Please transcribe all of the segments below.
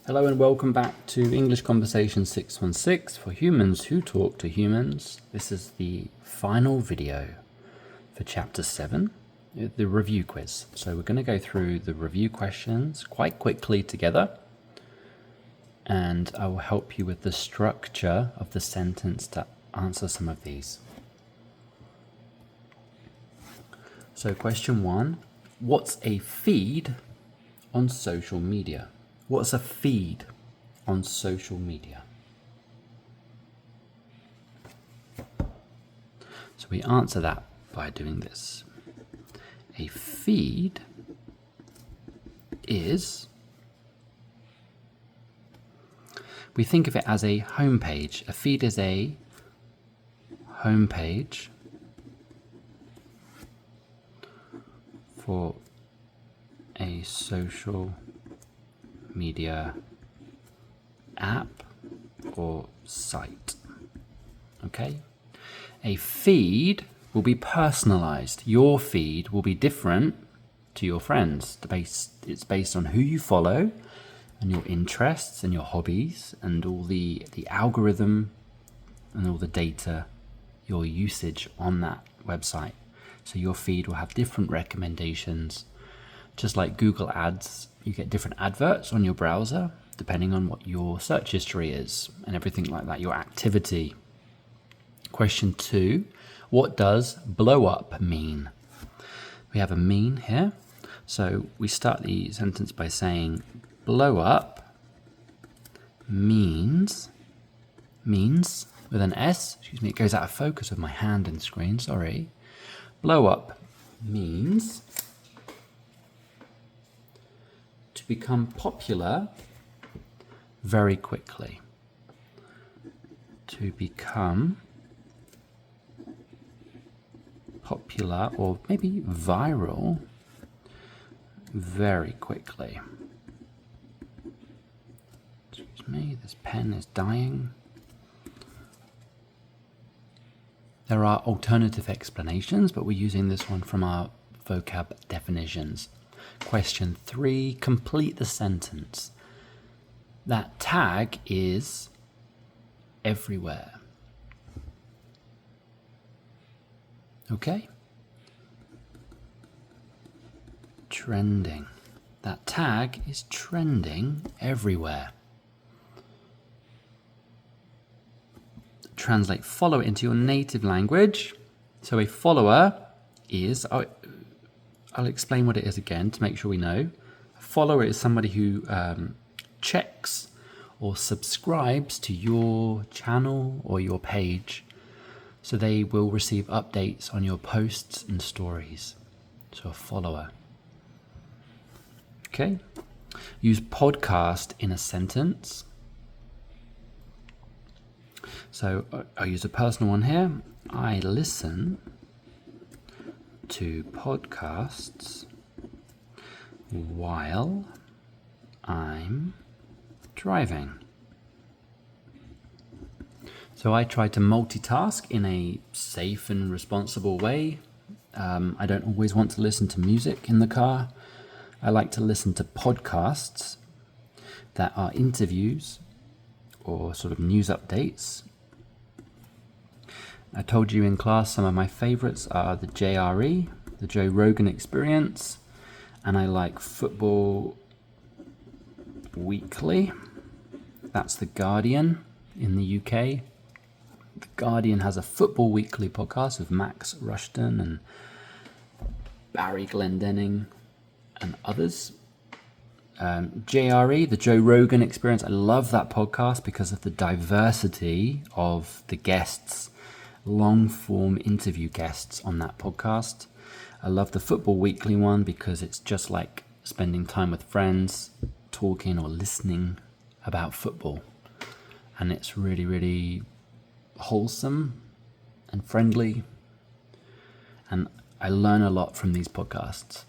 Hello and welcome back to English Conversation 616 for humans who talk to humans. This is the final video for Chapter 7, the review quiz. So we're going to go through the review questions quite quickly together, and I will help you with the structure of the sentence to answer some of these. So question 1, what's a feed on social media? What's a feed on social media? So we answer that by doing this. A feed is, we think of it as a homepage. A feed is a homepage for a social media app or site. Okay? A feed will be personalized. Your feed will be different to your friends. It's based on who you follow and your interests and your hobbies and all the algorithm and all the data, your usage on that website. So your feed will have different recommendations. Just like Google Ads, you get different adverts on your browser depending on what your search history is and everything like that, your activity. Question 2, what does blow up mean? We have a mean here. So we start the sentence by saying blow up means with an S, it goes out of focus with my hand and screen, sorry. Blow up means to become popular very quickly. To become popular or maybe viral very quickly. Excuse me, this pen is dying. There are alternative explanations, but we're using this one from our vocab definitions. Question 3, complete the sentence. That tag is everywhere. Okay? Trending. That tag is trending everywhere. Translate follow into your native language. So a follower is, I'll explain what it is again to make sure we know. A follower is somebody who checks or subscribes to your channel or your page, so they will receive updates on your posts and stories. So a follower. Okay. Use podcast in a sentence. So I'll use a personal one here. I listen to podcasts while I'm driving. So I try to multitask in a safe and responsible way. I don't always want to listen to music in the car. I like to listen to podcasts that are interviews or sort of news updates. I told you in class some of my favorites are the JRE, the Joe Rogan Experience, and I like Football Weekly. That's The Guardian in the UK. The Guardian has a Football Weekly podcast with Max Rushton and Barry Glendenning and others. JRE, the Joe Rogan Experience, I love that podcast because of the diversity of the guests, long-form interview guests on that podcast. I love the Football Weekly one because it's just like spending time with friends, talking or listening about football. And it's really, really wholesome and friendly. And I learn a lot from these podcasts.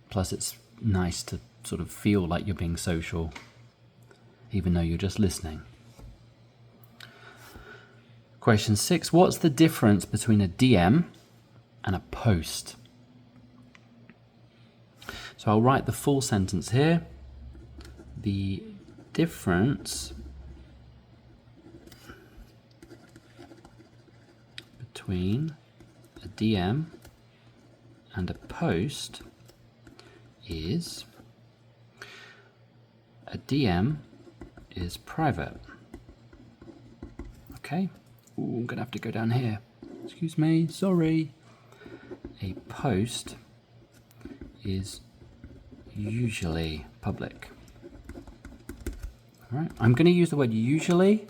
Plus, it's nice to sort of feel like you're being social, even though you're just listening. Question 6, what's the difference between a DM and a post? So I'll write the full sentence here. The difference between a DM and a post is a DM is private. Okay. Ooh, I'm gonna have to go down here. Excuse me, sorry. A post is usually public. All right. I'm going to use the word usually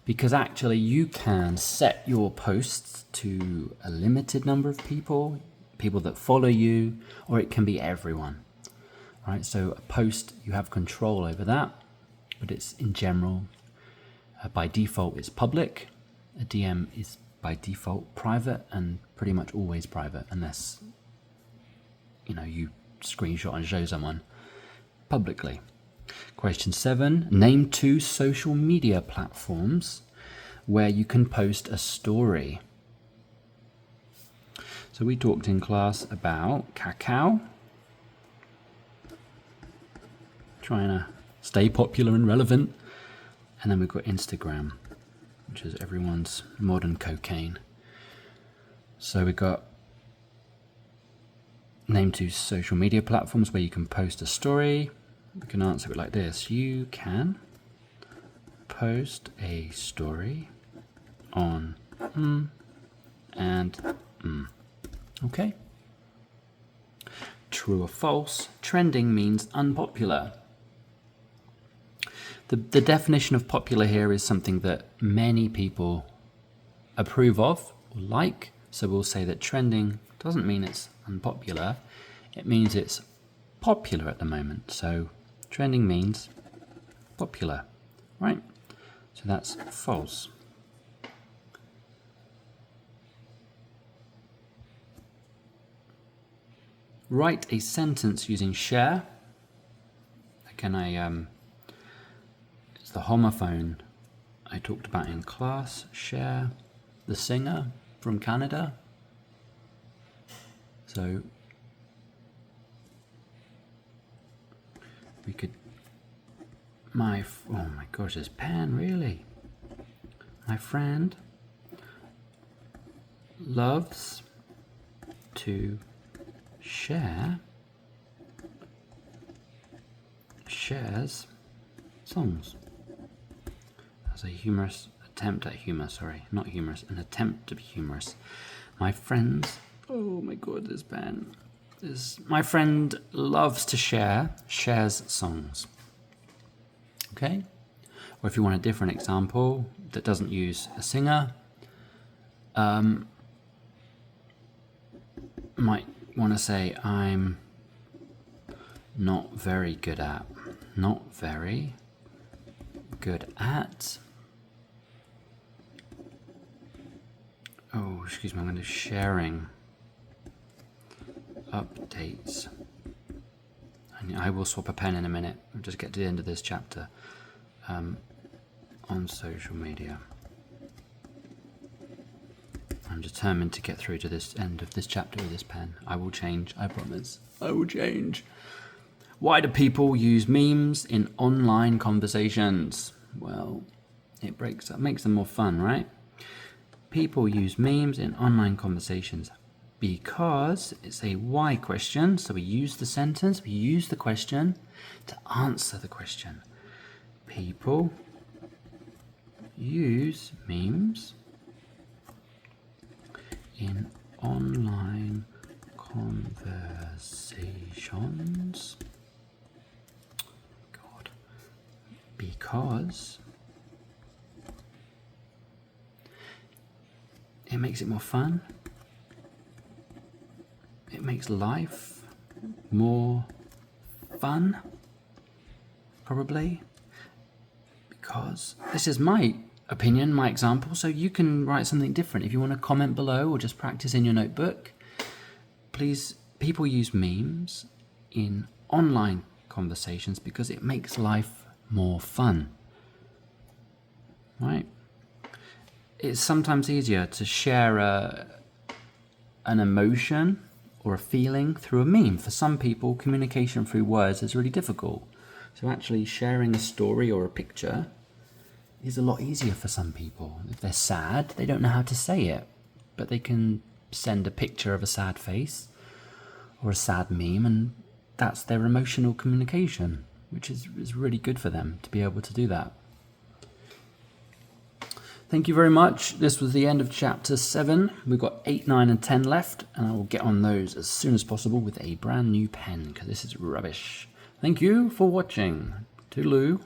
because actually you can set your posts to a limited number of people, people that follow you, or it can be everyone. All right. So a post, you have control over that, but it's in general, by default, it's public. A DM is by default private and pretty much always private unless, you screenshot and show someone publicly. Question 7, name 2 social media platforms where you can post a story. So we talked in class about Kakao, trying to stay popular and relevant, and then we've got Instagram, which is everyone's modern cocaine. So we've got name 2 social media platforms where you can post a story. We can answer it like this. You can post a story on and Okay. True or false? Trending means unpopular. The definition of popular here is something that many people approve of or like. So we'll say that trending doesn't mean it's unpopular. It means it's popular at the moment. So trending means popular, right? So that's false. Write a sentence using share. Again, it's the homophone I talked about in class. Share, the singer from Canada. So we could, oh my gosh, this pen, really? My friend loves to shares songs. As a humorous attempt at humor, not humorous, an attempt to be humorous. My friends, oh my god, this pen. My friend loves to shares songs. Okay? Or if you want a different example that doesn't use a singer, might want to say, I'm not very good at. Oh, excuse me, I'm going to sharing updates. I will swap a pen in a minute. I'll just get to the end of this chapter. On social media. I'm determined to get through to this end of this chapter with this pen. I will change, I promise. I will change. Why do people use memes in online conversations? Well, it makes them more fun, right? People use memes in online conversations because it's a why question. So we use the sentence, we use the question to answer the question. People use memes in online conversations because it makes it more fun. It makes life more fun, probably, because this is my opinion, my example, so you can write something different. If you want to comment below or just practice in your notebook, please. People use memes in online conversations because it makes life more fun, right? It's sometimes easier to share an emotion or a feeling through a meme. For some people, communication through words is really difficult. So actually sharing a story or a picture is a lot easier for some people. If they're sad, they don't know how to say it, but they can send a picture of a sad face or a sad meme, and that's their emotional communication, which is really good for them to be able to do that. Thank you very much. This was the end of chapter 7. We've got 8, 9 and 10 left, and I will get on those as soon as possible with a brand new pen, because this is rubbish. Thank you for watching. Toodaloo.